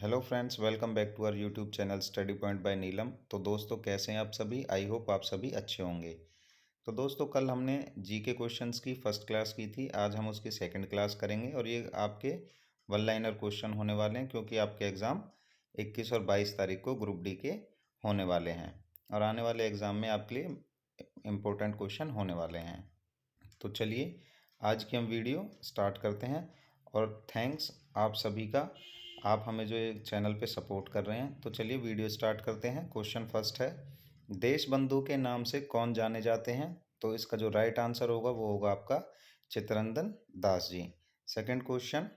Hello friends, welcome back to our YouTube channel study point by Neelam. तो दोस्तों, कैसे हैं आप सभी? आई होप आप सभी अच्छे होंगे। तो दोस्तों, कल हमने जीके क्वेश्चंस की फर्स्ट क्लास की थी। आज हम उसकी सेकंड क्लास करेंगे और ये आपके वन लाइनर क्वेश्चन होने वाले हैं, क्योंकि आपके एग्ज़ाम 21 और 22 तारीख को ग्रुप डी के होने वाले हैं और आने वाले एग्ज़ाम में आपके लिए इम्पोर्टेंट क्वेश्चन होने वाले हैं। तो चलिए आज की हम वीडियो स्टार्ट करते हैं। और थैंक्स आप सभी का, आप हमें जो ये चैनल पे सपोर्ट कर रहे हैं। तो चलिए वीडियो स्टार्ट करते हैं। क्वेश्चन फर्स्ट है, देश बंधु के नाम से कौन जाने जाते हैं? तो इसका जो राइट आंसर होगा वो होगा आपका चित्तरंजन दास जी। सेकंड क्वेश्चन,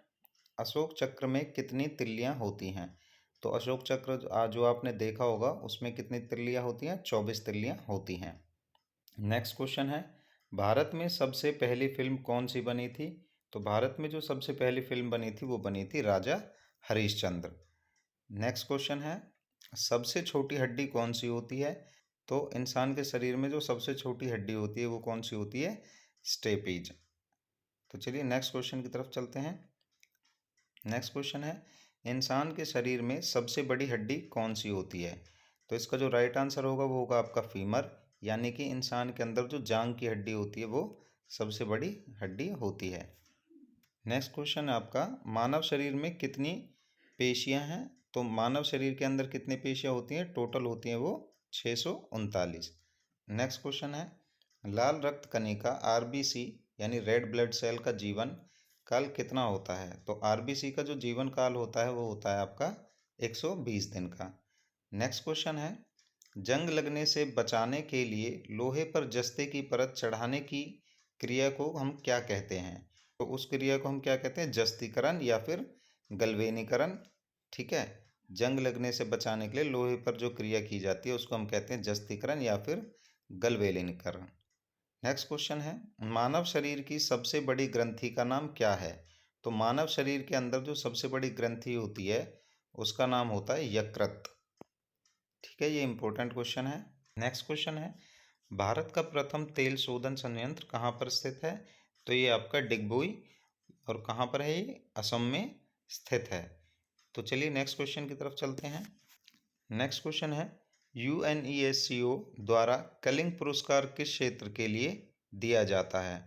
अशोक चक्र में कितनी तिल्लियां होती हैं? तो अशोक चक्र जो आपने देखा होगा उसमें कितनी तिल्लियां होती हैं? 24 तिल्लियां होती हैं। नेक्स्ट क्वेश्चन है, भारत में सबसे पहली फिल्म कौन सी बनी थी? तो भारत में जो सबसे पहली फिल्म बनी थी वो बनी थी राजा हरिश्चंद्र। नेक्स्ट क्वेश्चन है, सबसे छोटी हड्डी कौन सी होती है? तो इंसान के शरीर में जो सबसे छोटी हड्डी होती है वो कौन सी होती है? स्टेपीज। तो चलिए नेक्स्ट क्वेश्चन की तरफ चलते हैं। नेक्स्ट क्वेश्चन है, इंसान के शरीर में सबसे बड़ी हड्डी कौन सी होती है? तो इसका जो राइट आंसर होगा वो होगा आपका फीमर, यानी कि इंसान के अंदर जो जांग की हड्डी होती है वो सबसे बड़ी हड्डी होती है। नेक्स्ट क्वेश्चन है आपका, मानव शरीर में कितनी पेशियां हैं? तो मानव शरीर के अंदर कितनी पेशियां होती हैं? टोटल होती हैं वो 639। नेक्स्ट क्वेश्चन है, लाल रक्त कणिका आरबीसी यानी रेड ब्लड सेल का जीवन काल कितना होता है? तो आरबीसी का जो जीवन काल होता है वो होता है आपका 120 दिन का। नेक्स्ट क्वेश्चन है, जंग लगने से बचाने के लिए लोहे पर जस्ते की परत चढ़ाने की क्रिया को हम क्या कहते हैं? तो उस क्रिया को हम क्या कहते हैं? जस्तीकरण या फिर गलवेनीकरण। ठीक है, जंग लगने से बचाने के लिए लोहे पर जो क्रिया की जाती है उसको हम कहते हैं जस्तीकरण या फिर गलवेनीकरण। नेक्स्ट क्वेश्चन है, मानव शरीर की सबसे बड़ी ग्रंथि का नाम क्या है? तो मानव शरीर के अंदर जो सबसे बड़ी ग्रंथि होती है उसका नाम होता है यकृत। ठीक है, ये इंपॉर्टेंट क्वेश्चन है। नेक्स्ट क्वेश्चन है, भारत का प्रथम तेल शोधन संयंत्र कहाँ पर स्थित है? तो ये आपका डिगबोई, और कहाँ पर है ये? असम में स्थित है। तो चलिए नेक्स्ट क्वेश्चन की तरफ चलते हैं। नेक्स्ट क्वेश्चन है, यूएनईएससीओ द्वारा कलिंग पुरस्कार किस क्षेत्र के लिए दिया जाता है?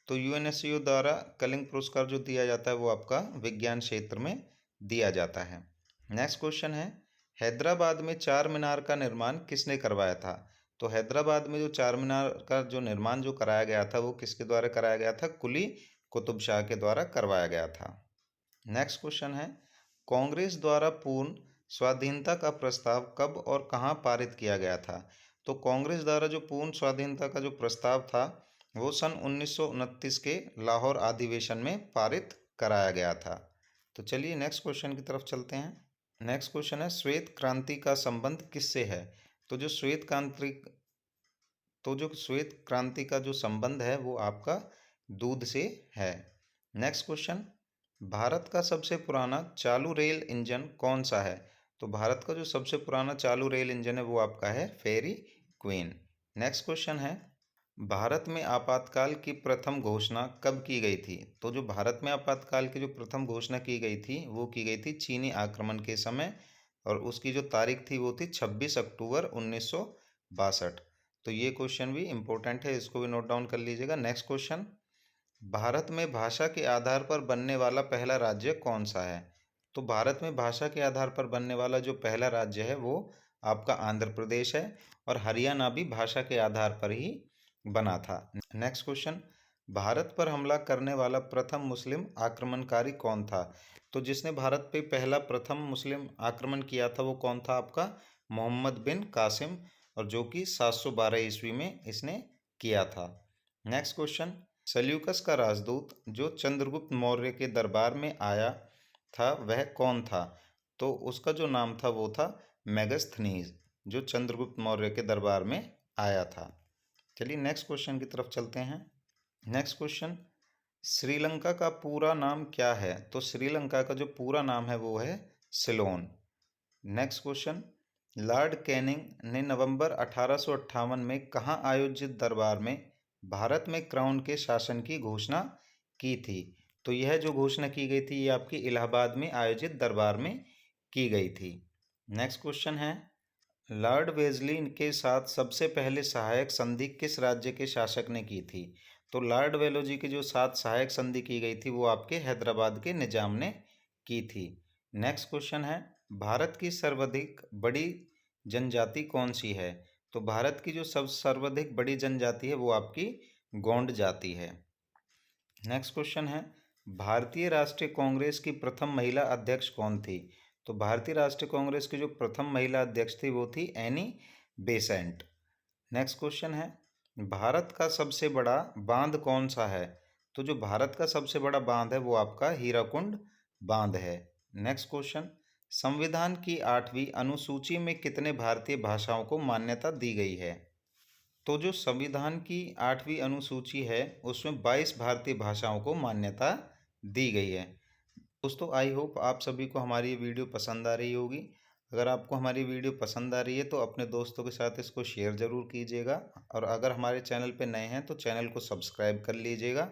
तो यूएनएससीओ द्वारा कलिंग पुरस्कार जो दिया जाता है वो आपका विज्ञान क्षेत्र में दिया जाता है। नेक्स्ट क्वेश्चन है, हैदराबाद में चार मीनार का निर्माण किसने करवाया था? तो हैदराबाद में जो चार मीनार का जो निर्माण जो कराया गया था वो किसके द्वारा कराया गया था? कुली कुतुब शाह के द्वारा करवाया गया था। नेक्स्ट क्वेश्चन है, कांग्रेस द्वारा पूर्ण स्वाधीनता का प्रस्ताव कब और कहां पारित किया गया था? तो कांग्रेस द्वारा जो पूर्ण स्वाधीनता का जो प्रस्ताव था वो सन 1929 के लाहौर अधिवेशन में पारित कराया गया था। तो चलिए नेक्स्ट क्वेश्चन की तरफ चलते हैं। नेक्स्ट क्वेश्चन है, श्वेत क्रांति का संबंध किससे है? तो जो श्वेत क्रांति का जो संबंध है वो आपका दूध से है। नेक्स्ट क्वेश्चन, भारत का सबसे पुराना चालू रेल इंजन कौन सा है? तो भारत का जो सबसे पुराना चालू रेल इंजन है वो आपका है फेरी क्वीन। नेक्स्ट क्वेश्चन है, भारत में आपातकाल की प्रथम घोषणा कब की गई थी? तो जो भारत में आपातकाल की जो प्रथम घोषणा की गई थी वो की गई थी चीनी आक्रमण के समय, और उसकी जो तारीख थी वो थी 26 अक्टूबर 1962। तो ये क्वेश्चन भी इम्पोर्टेंट है, इसको भी नोट डाउन कर लीजिएगा। नेक्स्ट क्वेश्चन, भारत में भाषा के आधार पर बनने वाला पहला राज्य कौन सा है? तो भारत में भाषा के आधार पर बनने वाला जो पहला राज्य है वो आपका आंध्र प्रदेश है, और हरियाणा भी भाषा के आधार पर ही बना था। नेक्स्ट क्वेश्चन, भारत पर हमला करने वाला प्रथम मुस्लिम आक्रमणकारी कौन था? तो जिसने भारत पे पहला प्रथम मुस्लिम आक्रमण किया था वो कौन था? आपका मोहम्मद बिन कासिम, और जो कि 712 ईस्वी में इसने किया था। नेक्स्ट क्वेश्चन, सल्यूकस का राजदूत जो चंद्रगुप्त मौर्य के दरबार में आया था वह कौन था? तो उसका जो नाम था वो था मेगस्थनीज, जो चंद्रगुप्त मौर्य के दरबार में आया था। चलिए नेक्स्ट क्वेश्चन की तरफ चलते हैं। नेक्स्ट क्वेश्चन, श्रीलंका का पूरा नाम क्या है? तो श्रीलंका का जो पूरा नाम है वो है Ceylon. Next question, Lord Canning ने नवंबर 1858 में कहाँ आयोजित दरबार में भारत में क्राउन के शासन की घोषणा की थी? तो यह जो घोषणा की गई थी ये आपकी इलाहाबाद में आयोजित दरबार में की गई थी। नेक्स्ट क्वेश्चन है, लॉर्ड वेजली के साथ सबसे पहले सहायक संधि किस राज्य के शासक ने की थी? तो लॉर्ड वेलोजी की जो साथ सहायक संधि की गई थी वो आपके हैदराबाद के निजाम ने की थी। नेक्स्ट क्वेश्चन है, भारत की सर्वाधिक बड़ी जनजाति कौन सी है? तो भारत की जो सर्वाधिक बड़ी जनजाति है वो आपकी गोंड जाति है। नेक्स्ट क्वेश्चन है, भारतीय राष्ट्रीय कांग्रेस की प्रथम महिला अध्यक्ष कौन थी? तो भारतीय राष्ट्रीय कांग्रेस की जो प्रथम महिला अध्यक्ष थी वो थी एनी बेसेंट। नेक्स्ट क्वेश्चन है, भारत का सबसे बड़ा बांध कौन सा है? तो जो भारत का सबसे बड़ा बांध है वो आपका हीराकुंड बांध है। नेक्स्ट क्वेश्चन, संविधान की 8वीं अनुसूची में कितने भारतीय भाषाओं को मान्यता दी गई है? तो जो संविधान की 8वीं अनुसूची है उसमें 22 भारतीय भाषाओं को मान्यता दी गई है। दोस्तों आई होप आप सभी को हमारी ये वीडियो पसंद आ रही होगी। अगर आपको हमारी वीडियो पसंद आ रही है तो अपने दोस्तों के साथ इसको शेयर ज़रूर कीजिएगा, और अगर हमारे चैनल पर नए हैं तो चैनल को सब्सक्राइब कर लीजिएगा,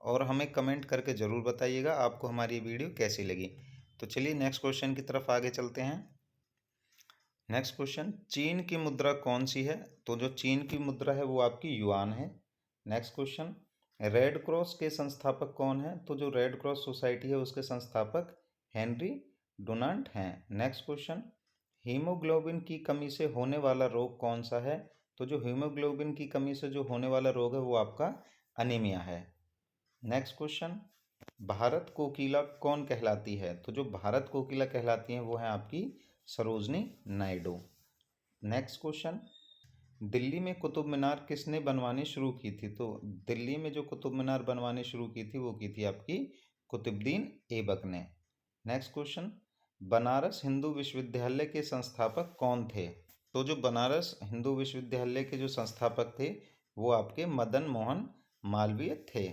और हमें कमेंट करके ज़रूर बताइएगा आपको हमारी ये वीडियो कैसी लगी। तो चलिए नेक्स्ट क्वेश्चन की तरफ आगे चलते हैं। नेक्स्ट क्वेश्चन, चीन की मुद्रा कौन सी है? तो जो चीन की मुद्रा है वो आपकी युआन है। नेक्स्ट क्वेश्चन, रेड क्रॉस के संस्थापक कौन है? तो जो रेड क्रॉस सोसाइटी है उसके संस्थापक हेनरी डुनांट हैं। नेक्स्ट क्वेश्चन, हीमोग्लोबिन की कमी से होने वाला रोग कौन सा है? तो जो हीमोग्लोबिन की कमी से जो होने वाला रोग है वो आपका अनीमिया है। नेक्स्ट क्वेश्चन, भारत कोकिला कौन कहलाती है? तो जो भारत कोकिला कहलाती हैं वो है आपकी सरोजनी नायडू। नेक्स्ट क्वेश्चन, दिल्ली में कुतुब मीनार किसने बनवानी शुरू की थी? तो दिल्ली में जो कुतुब मीनार बनवानी शुरू की थी वो की थी आपकी कुतुबुद्दीन ऐबक ने। नेक्स्ट क्वेश्चन, बनारस हिंदू विश्वविद्यालय के संस्थापक कौन थे? तो जो बनारस हिंदू विश्वविद्यालय के जो संस्थापक थे वो आपके मदन मोहन मालवीय थे।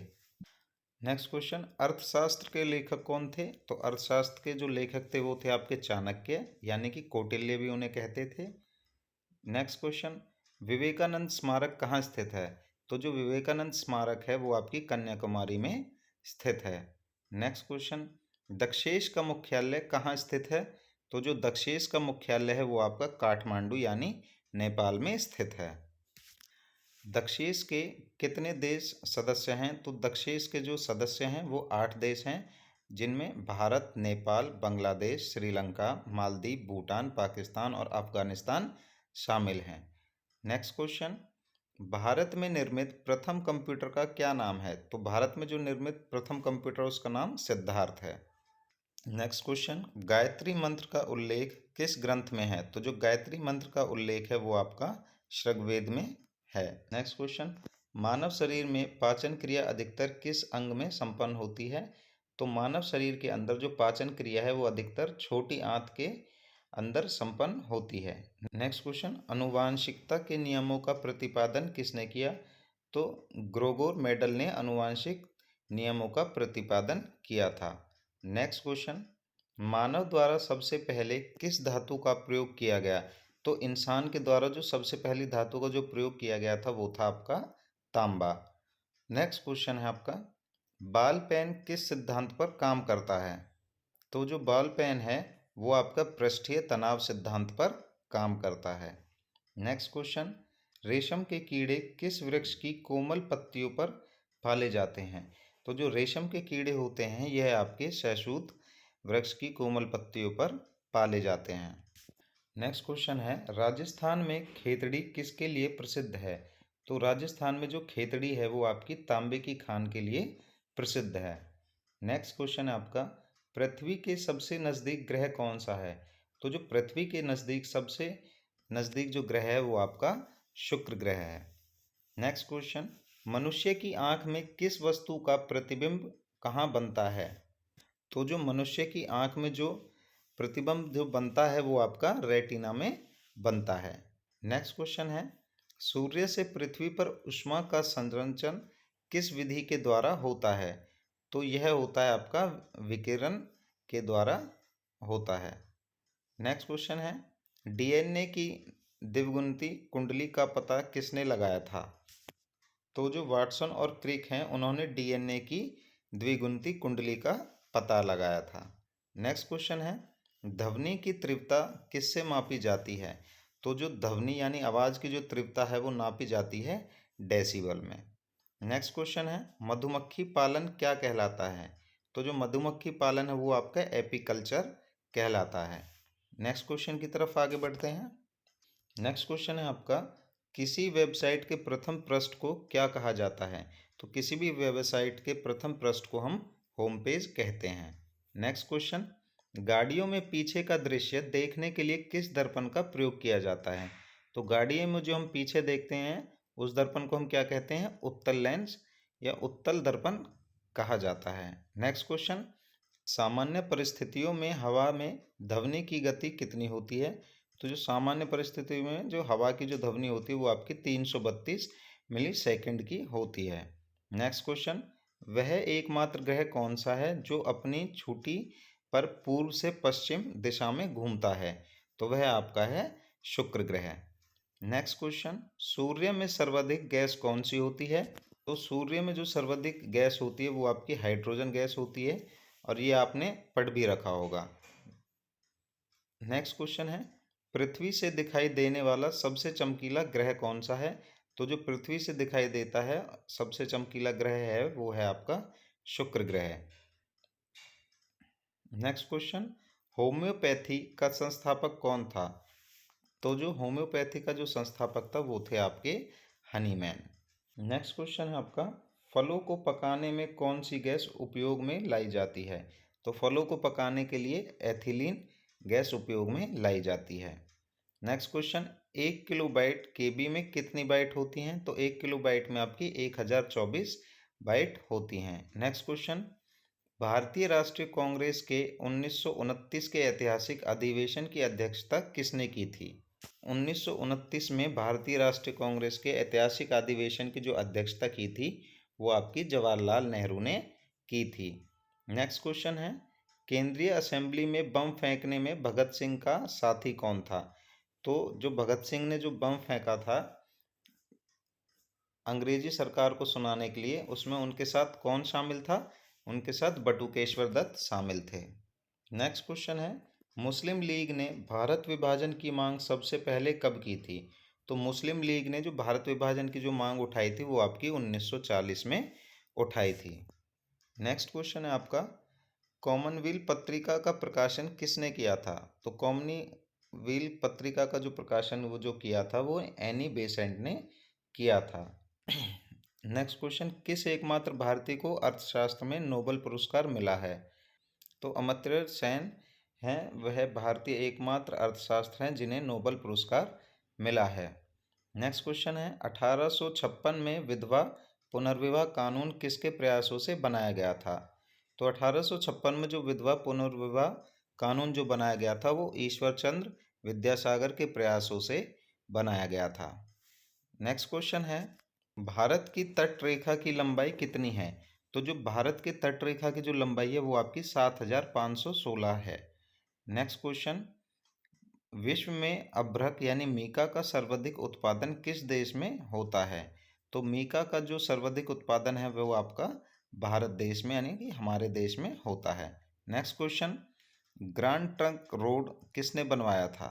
नेक्स्ट क्वेश्चन, अर्थशास्त्र के लेखक कौन थे? तो अर्थशास्त्र के जो लेखक थे वो थे आपके चाणक्य, यानी कि कौटिल्य भी उन्हें कहते थे। नेक्स्ट क्वेश्चन, विवेकानंद स्मारक कहाँ स्थित है? तो जो विवेकानंद स्मारक है वो आपकी कन्याकुमारी में स्थित है। नेक्स्ट क्वेश्चन, दक्षेश का मुख्यालय कहाँ स्थित है? तो जो दक्षेश का मुख्यालय है वो आपका काठमांडू यानी नेपाल में स्थित है। दक्षेश के कितने देश सदस्य हैं? तो दक्षेश के जो सदस्य हैं वो 8 देश हैं, जिनमें भारत, नेपाल, बांग्लादेश, श्रीलंका, मालदीव, भूटान, पाकिस्तान और अफगानिस्तान शामिल हैं। नेक्स्ट क्वेश्चन, भारत में निर्मित प्रथम कंप्यूटर का क्या नाम है? तो भारत में जो निर्मित प्रथम कंप्यूटर उसका नाम सिद्धार्थ है। नेक्स्ट क्वेश्चन, गायत्री मंत्र का उल्लेख किस ग्रंथ में है? तो जो गायत्री मंत्र का उल्लेख है वो आपका ऋग्वेद में है। नेक्स्ट क्वेश्चन, मानव शरीर में पाचन क्रिया अधिकतर किस अंग में संपन्न होती है? तो मानव शरीर के अंदर जो पाचन क्रिया है वो अधिकतर छोटी आंत के अंदर संपन्न होती है। नेक्स्ट क्वेश्चन, आनुवांशिकता के नियमों का प्रतिपादन किसने किया? तो ग्रेगोर मेंडल ने आनुवांशिक नियमों का प्रतिपादन किया था। नेक्स्ट क्वेश्चन, मानव द्वारा सबसे पहले किस धातु का प्रयोग किया गया? तो इंसान के द्वारा जो सबसे पहली धातु का जो प्रयोग किया गया था वो था आपका तांबा। नेक्स्ट क्वेश्चन है आपका, बॉल पेन किस सिद्धांत पर काम करता है? तो जो बॉल पेन है वो आपका पृष्ठीय तनाव सिद्धांत पर काम करता है। नेक्स्ट क्वेश्चन, रेशम के कीड़े किस वृक्ष की कोमल पत्तियों पर पाले जाते हैं? तो जो रेशम के कीड़े होते हैं यह आपके शहतूत वृक्ष की कोमल पत्तियों पर पाले जाते हैं। नेक्स्ट क्वेश्चन है, राजस्थान में खेतड़ी किसके लिए प्रसिद्ध है? तो राजस्थान में जो खेतड़ी है वो आपकी तांबे की खान के लिए प्रसिद्ध है। नेक्स्ट क्वेश्चन है आपका, पृथ्वी के सबसे नज़दीक ग्रह कौन सा है? तो जो पृथ्वी के नज़दीक सबसे नज़दीक जो ग्रह है वो आपका शुक्र ग्रह है। नेक्स्ट क्वेश्चन, मनुष्य की आंख में किस वस्तु का प्रतिबिंब कहाँ बनता है? तो जो मनुष्य की आंख में जो प्रतिबिंब जो बनता है वो आपका रेटिना में बनता है। नेक्स्ट क्वेश्चन है, सूर्य से पृथ्वी पर ऊष्मा का संचरण किस विधि के द्वारा होता है? तो यह होता है आपका विकिरण के द्वारा होता है। नेक्स्ट क्वेश्चन है, डीएनए की द्विगुणित कुंडली का पता किसने लगाया था? तो जो वाटसन और क्रिक हैं उन्होंने डीएनए की द्विगुणित कुंडली का पता लगाया था। नेक्स्ट क्वेश्चन है, ध्वनि की तीव्रता किससे मापी जाती है? तो जो ध्वनि यानी आवाज़ की जो तीव्रता है वो नापी जाती है डेसिबल में। नेक्स्ट क्वेश्चन है, मधुमक्खी पालन क्या कहलाता है? तो जो मधुमक्खी पालन है वो आपका एपीकल्चर कहलाता है। नेक्स्ट क्वेश्चन की तरफ आगे बढ़ते हैं। नेक्स्ट क्वेश्चन है आपका, किसी वेबसाइट के प्रथम पृष्ठ को क्या कहा जाता है? तो किसी भी वेबसाइट के प्रथम पृष्ठ को हम होम पेज कहते हैं। नेक्स्ट क्वेश्चन, गाड़ियों में पीछे का दृश्य देखने के लिए किस दर्पण का प्रयोग किया जाता है? तो गाड़ियों में जो हम पीछे देखते हैं उस दर्पण को हम क्या कहते हैं? उत्तल लेंस या उत्तल दर्पण कहा जाता है। नेक्स्ट क्वेश्चन, सामान्य परिस्थितियों में हवा में ध्वनि की गति कितनी होती है? तो जो सामान्य परिस्थिति में जो हवा की जो ध्वनि होती है वो आपकी 332 मिली सेकेंड की होती है। नेक्स्ट क्वेश्चन, वह एकमात्र ग्रह कौन सा है जो अपनी छुट्टी पर पूर्व से पश्चिम दिशा में घूमता है? तो वह आपका है शुक्र ग्रह। नेक्स्ट क्वेश्चन, सूर्य में सर्वाधिक गैस कौन सी होती है? तो सूर्य में जो सर्वाधिक गैस होती है वो आपकी हाइड्रोजन गैस होती है और ये आपने पढ़ भी रखा होगा। नेक्स्ट क्वेश्चन है, पृथ्वी से दिखाई देने वाला सबसे चमकीला ग्रह कौन सा है? तो जो पृथ्वी से दिखाई देता है सबसे चमकीला ग्रह है वो है आपका शुक्र ग्रह। नेक्स्ट क्वेश्चन, होम्योपैथी का संस्थापक कौन था? तो जो होम्योपैथी का जो संस्थापक था वो थे आपके हनीमैन। नेक्स्ट क्वेश्चन है आपका, फलों को पकाने में कौन सी गैस उपयोग में लाई जाती है? तो फलों को पकाने के लिए एथिलीन गैस उपयोग में लाई जाती है। नेक्स्ट क्वेश्चन, 1 किलोबाइट केबी में कितनी बाइट होती हैं? तो 1 किलोबाइट में आपकी 1024 बाइट होती हैं। नेक्स्ट क्वेश्चन, भारतीय राष्ट्रीय कांग्रेस के 1929 के ऐतिहासिक अधिवेशन की अध्यक्षता किसने की थी? 1929 में भारतीय राष्ट्रीय कांग्रेस के ऐतिहासिक अधिवेशन की जो अध्यक्षता की थी वो आपकी जवाहरलाल नेहरू ने की थी। नेक्स्ट क्वेश्चन है, केंद्रीय असेंबली में बम फेंकने में भगत सिंह का साथी कौन था? तो जो भगत सिंह ने जो बम फेंका था अंग्रेजी सरकार को सुनाने के लिए, उसमें उनके साथ कौन शामिल था? उनके साथ बटुकेश्वर दत्त शामिल थे। नेक्स्ट क्वेश्चन है, मुस्लिम लीग ने भारत विभाजन की मांग सबसे पहले कब की थी? तो मुस्लिम लीग ने जो भारत विभाजन की जो मांग उठाई थी वो आपकी 1940 में उठाई थी। नेक्स्ट क्वेश्चन है आपका, कॉमनवेल्थ पत्रिका का प्रकाशन किसने किया था? तो कॉमनवेल्थ पत्रिका का जो प्रकाशन वो जो किया था वो एनी बेसेंट ने किया था। नेक्स्ट क्वेश्चन, किस एकमात्र भारतीय को अर्थशास्त्र में नोबेल पुरस्कार मिला है? तो अमर्त्य सेन हैं, वह भारतीय एकमात्र अर्थशास्त्र हैं जिन्हें नोबेल पुरस्कार मिला है। नेक्स्ट क्वेश्चन है, 1856 में विधवा पुनर्विवाह कानून किसके प्रयासों से बनाया गया था? तो 1856 में जो विधवा पुनर्विवाह कानून जो बनाया गया था वो ईश्वर चंद्र विद्यासागर के प्रयासों से बनाया गया था। नेक्स्ट क्वेश्चन है, भारत की तट रेखा की लंबाई कितनी है? तो जो भारत के तट रेखा की जो लंबाई है वो आपकी 7516 है। नेक्स्ट क्वेश्चन, विश्व में अभ्रक यानी मीका का सर्वाधिक उत्पादन किस देश में होता है? तो मीका का जो सर्वाधिक उत्पादन है वो आपका भारत देश में यानी कि हमारे देश में होता है। Next question, grand trunk road किसने बनवाया था?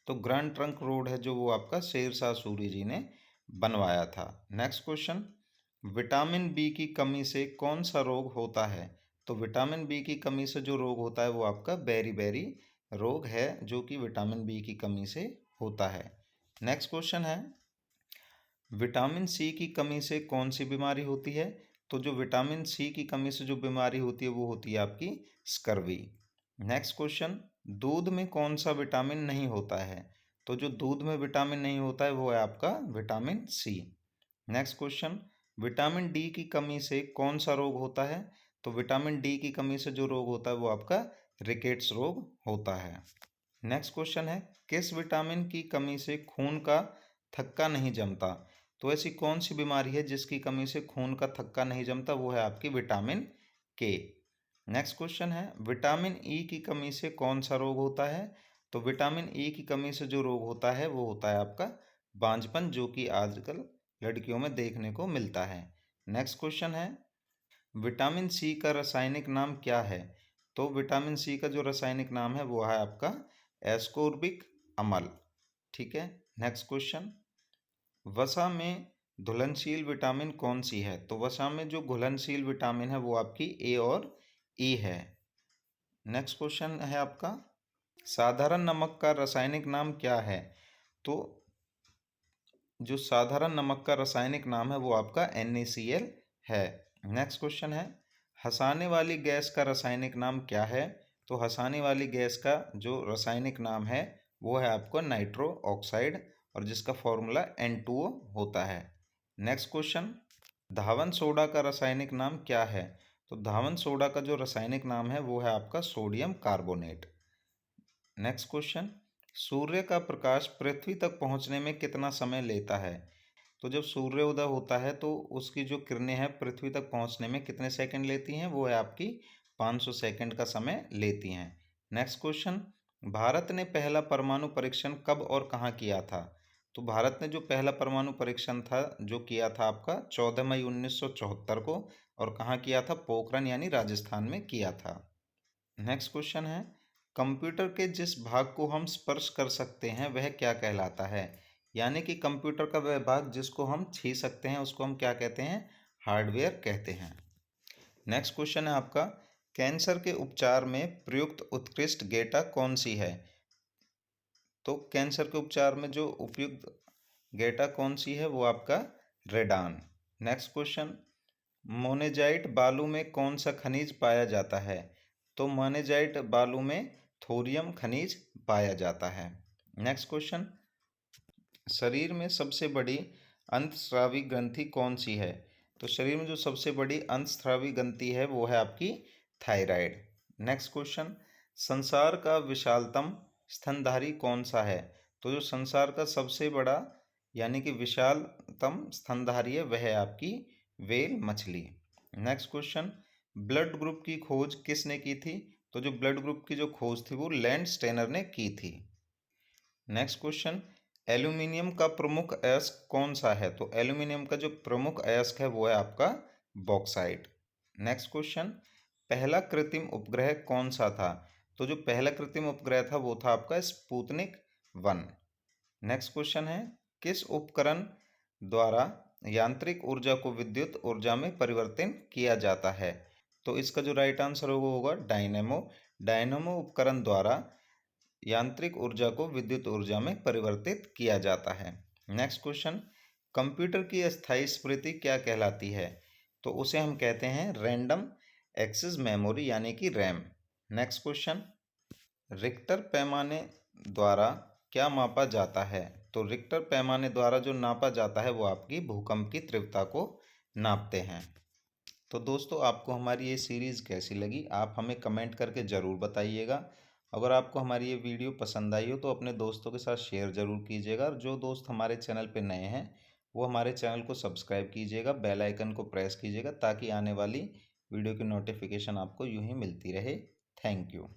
तो ग्रैंड ट्रंक रोड है जो वो आपका शेरशाह सूरी जी ने बनवाया था। नेक्स्ट क्वेश्चन, विटामिन बी की कमी से कौन सा रोग होता है? तो विटामिन बी की कमी से जो रोग होता है वो आपका बेरी रोग है जो कि विटामिन बी की कमी से होता है। नेक्स्ट क्वेश्चन है, विटामिन सी की कमी से कौन सी बीमारी होती है? तो जो विटामिन सी की कमी से जो बीमारी होती है वो होती है आपकी स्कर्वी। नेक्स्ट क्वेश्चन, दूध में कौन सा विटामिन नहीं होता है? तो जो दूध में विटामिन नहीं होता है वो है आपका vitamin C. Next question, vitamin D की कमी से कौन सा रोग होता है? तो विटामिन डी की कमी से जो रोग होता है वो आपका रिकेट्स रोग होता है। नेक्स्ट क्वेश्चन है, किस विटामिन की कमी से खून का थक्का नहीं जमता? तो ऐसी कौन सी बीमारी है जिसकी कमी से खून का थक्का नहीं जमता? वो है आपकी विटामिन के। नेक्स्ट क्वेश्चन है, विटामिन ई की कमी से कौन सा रोग होता है? तो विटामिन ई की कमी से जो रोग होता है वो होता है आपका बांझपन, जो कि आजकल लड़कियों में देखने को मिलता है। नेक्स्ट क्वेश्चन है, विटामिन सी का रासायनिक नाम क्या है? तो विटामिन सी का जो रासायनिक नाम है वो है आपका एस्कोर्बिक अम्ल। ठीक है, नेक्स्ट क्वेश्चन, वसा में घुलनशील विटामिन कौन सी है? तो वसा में जो घुलनशील विटामिन है वो आपकी ए और ई है। नेक्स्ट क्वेश्चन है आपका, साधारण नमक का रासायनिक नाम क्या है? तो जो साधारण नमक का रासायनिक नाम है वो आपका NaCl है। नेक्स्ट क्वेश्चन है, हंसाने वाली गैस का रासायनिक नाम क्या है? तो हंसाने वाली गैस का जो रासायनिक नाम है वो है आपका नाइट्रो ऑक्साइड, और जिसका फॉर्मूला N2O होता है। नेक्स्ट क्वेश्चन, धावन सोडा का रासायनिक नाम क्या है? तो धावन सोडा का जो रासायनिक नाम है वो है आपका सोडियम कार्बोनेट। नेक्स्ट क्वेश्चन, सूर्य का प्रकाश पृथ्वी तक पहुंचने में कितना समय लेता है? तो जब सूर्योदय होता है तो उसकी जो किरणें हैं पृथ्वी तक पहुंचने में कितने सेकंड लेती हैं? वो है आपकी 500 सेकंड का समय लेती हैं। नेक्स्ट क्वेश्चन, भारत ने पहला परमाणु परीक्षण कब और कहाँ किया था? तो भारत ने जो पहला परमाणु परीक्षण था जो किया था आपका 14 मई 1974 को, और कहाँ किया था? पोखरण यानी राजस्थान में किया था। नेक्स्ट क्वेश्चन है, कंप्यूटर के जिस भाग को हम स्पर्श कर सकते हैं वह क्या कहलाता है? यानी कि कंप्यूटर का वह भाग जिसको हम छू सकते हैं उसको हम क्या कहते हैं? हार्डवेयर कहते हैं। नेक्स्ट क्वेश्चन है आपका, कैंसर के उपचार में प्रयुक्त उत्कृष्ट गेटा कौन सी है? तो कैंसर के उपचार में जो उपयुक्त गेटा कौन सी है वो आपका रेडान। नेक्स्ट क्वेश्चन, मोनेजाइट बालू में कौन सा खनिज पाया जाता है? तो मोनेजाइट बालू में थोरियम खनिज पाया जाता है। नेक्स्ट क्वेश्चन, शरीर में सबसे बड़ी अंतस्रावी ग्रंथि कौन सी है? तो शरीर में जो सबसे बड़ी अंतस्रावी ग्रंथि है वो है आपकी थायराइड। नेक्स्ट क्वेश्चन, संसार का विशालतम स्तनधारी कौन सा है? तो जो संसार का सबसे बड़ा यानी कि विशालतम स्तनधारी है वह है आपकी व्हेल मछली। नेक्स्ट क्वेश्चन, ब्लड ग्रुप की खोज किसने की थी? तो जो ब्लड ग्रुप की जो खोज थी वो लैंड स्टेनर ने की थी। नेक्स्ट क्वेश्चन, एल्यूमिनियम का प्रमुख अयस्क कौन सा है? तो एल्यूमिनियम का जो प्रमुख अयस्क है वो है आपका बॉक्साइट। नेक्स्ट क्वेश्चन, पहला कृत्रिम उपग्रह कौन सा था? तो जो पहला कृत्रिम उपग्रह था वो था आपका स्पुतनिक 1। नेक्स्ट क्वेश्चन है, किस उपकरण द्वारा यांत्रिक ऊर्जा को विद्युत ऊर्जा में परिवर्तित किया जाता है? तो इसका जो राइट आंसर होगा डायनेमो। डायनेमो उपकरण द्वारा यांत्रिक ऊर्जा को विद्युत ऊर्जा में परिवर्तित किया जाता है। नेक्स्ट क्वेश्चन, कंप्यूटर की अस्थायी स्मृति क्या कहलाती है? तो उसे हम कहते हैं रैंडम एक्सेस मेमोरी यानी कि रैम। नेक्स्ट क्वेश्चन, रिक्टर पैमाने द्वारा क्या मापा जाता है? तो रिक्टर पैमाने द्वारा जो नापा जाता है वो आपकी भूकंप की तीव्रता को नापते हैं। तो दोस्तों, आपको हमारी ये सीरीज़ कैसी लगी आप हमें कमेंट करके ज़रूर बताइएगा। अगर आपको हमारी ये वीडियो पसंद आई हो तो अपने दोस्तों के साथ शेयर ज़रूर कीजिएगा, और जो दोस्त हमारे चैनल पर नए हैं वो हमारे चैनल को सब्सक्राइब कीजिएगा, बेल आइकन को प्रेस कीजिएगा ताकि आने वाली वीडियो की नोटिफिकेशन आपको यूं ही मिलती रहे। Thank you.